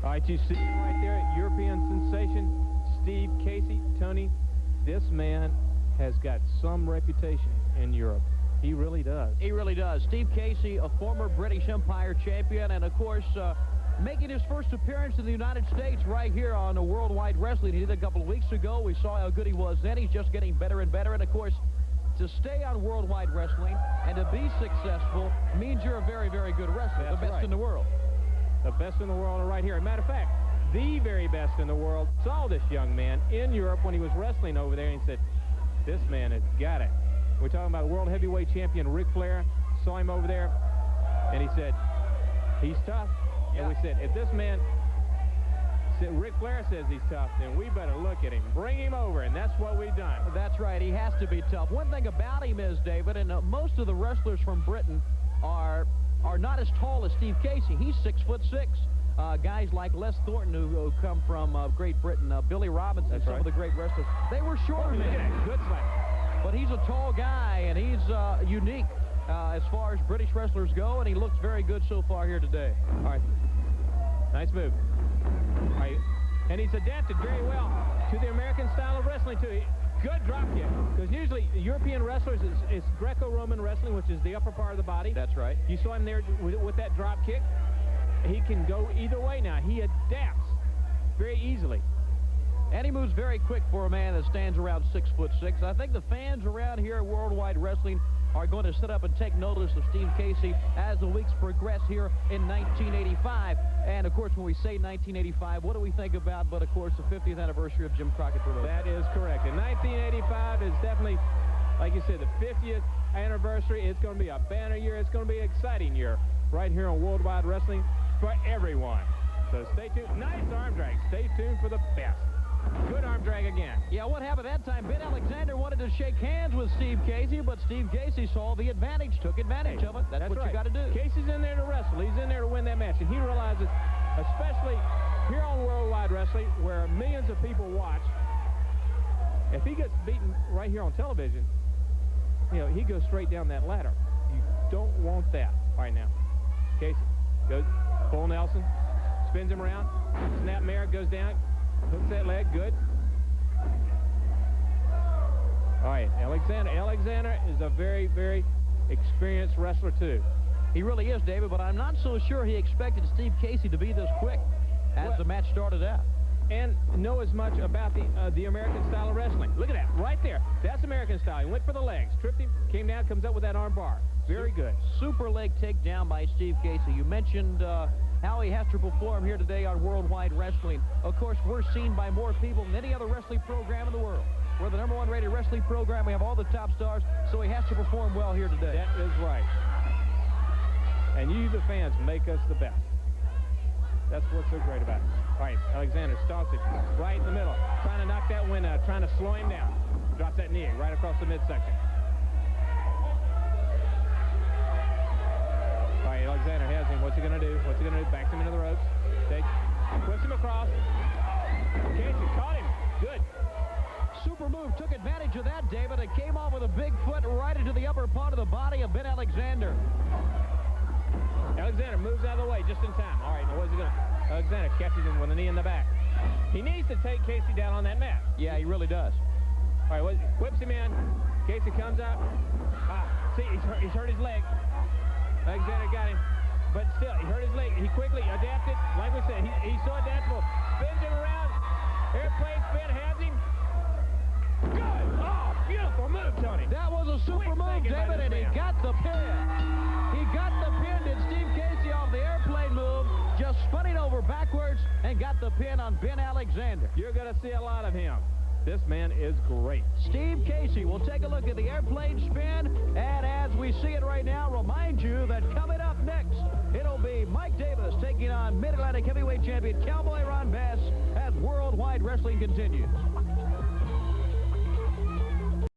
All right, you see him right there, European sensation, Steve Casey. Tony, this man has got some reputation in Europe. He really does. He really does. Steve Casey, a former British Empire champion, and of course, making his first appearance in the United States right here on Worldwide Wrestling. He did a couple of weeks ago. We saw how good he was then. He's just getting better and better. And of course, to stay on Worldwide Wrestling and to be successful means you're a very, very good wrestler. That's the best right. in the world. The best in the world are right here. As a matter of fact, the very best in the world saw this young man in Europe when he was wrestling over there, and he said, this man has got it. We're talking about World Heavyweight Champion Ric Flair. Saw him over there, and he said, he's tough. Yeah. And we said, if this man, Ric Flair says he's tough, then we better look at him. Bring him over, and that's what we've done. That's right. He has to be tough. One thing about him is, David, and most of the wrestlers from Britain are not as tall as Steve Casey. He's 6'6". Guys like Les Thornton, who come from Great Britain, Billy Robinson, That's some right. of the great wrestlers, they were shorter Look than at him. that. Good slap. But he's a tall guy, and he's unique as far as British wrestlers go, and he looks very good so far here today. All right. Nice move. All right. And he's adapted very well to the American style of wrestling, too. Good drop kick. Because usually European wrestlers is Greco-Roman wrestling, which is the upper part of the body. That's right. You saw him there with that drop kick. He can go either way now. He adapts very easily. And he moves very quick for a man that stands around 6'6". I think the fans around here at Worldwide Wrestling are going to sit up and take notice of Steve Casey as the weeks progress here in 1985. And, of course, when we say 1985, what do we think about but, of course, the 50th anniversary of Jim Crockett Promotions? That is correct. And 1985 is definitely, like you said, the 50th anniversary. It's going to be a banner year. It's going to be an exciting year right here on Worldwide Wrestling for everyone. So stay tuned. Nice arm drag. Stay tuned for the best. Good arm drag again. Yeah, what happened that time? Ben Alexander wanted to shake hands with Steve Casey, but Steve Casey saw the advantage, took advantage of it. That's what right. you got to do. Casey's in there to wrestle. He's in there to win that match. And he realizes, especially here on Worldwide Wrestling, where millions of people watch, if he gets beaten right here on television, you know, he goes straight down that ladder. You don't want that right now. Casey goes full Nelson, spins him around, snap mare, goes down, hooks that leg, good. All right, Alexander. Alexander is a very, very experienced wrestler, too. He really is, David, but I'm not so sure he expected Steve Casey to be this quick as the match started out. And know as much about the American style of wrestling. Look at that, right there. That's American style. He went for the legs, tripped him, came down, comes up with that arm bar. Very good. Super leg takedown by Steve Casey. You mentioned how he has to perform here today on Worldwide Wrestling. Of course, we're seen by more people than any other wrestling program in the world. We're the #1 rated wrestling program. We have all the top stars, so he has to perform well here today. That is right. And you, the fans, make us the best. That's what's so great about it. All right, Alexander stomps it right in the middle, trying to knock that win out, trying to slow him down. Drops that knee right across the midsection. All right, Alexander has him. What's he going to do? What's he going to do? Backs him into the ropes. Whips him across. Casey caught him. Good. Super move. Took advantage of that, David. It came off with a big foot right into the upper part of the body of Ben Alexander. Alexander moves out of the way just in time. All right, now what's he going to do? Alexander catches him with a knee in the back. He needs to take Casey down on that mat. Yeah, he really does. All right, whips him in. Casey comes out. See, he's hurt his leg. Alexander got him. But still, he hurt his leg. He quickly adapted. Like we said, he's so adaptable. Spins him around. Airplane spin, has him. Good. Oh, beautiful move, Tony. That was a super move, David, and he got the pin. He got the pin, did Steve Casey, off the airplane move, just spinning over backwards and got the pin on Ben Alexander. You're going to see a lot of him. This man is great. Steve Casey will take a look at the airplane spin, and as we see it right now, remind you that coming up next, it'll be Mike Davis taking on Mid-Atlantic Heavyweight Champion Cowboy Ron Bass as Worldwide Wrestling continues.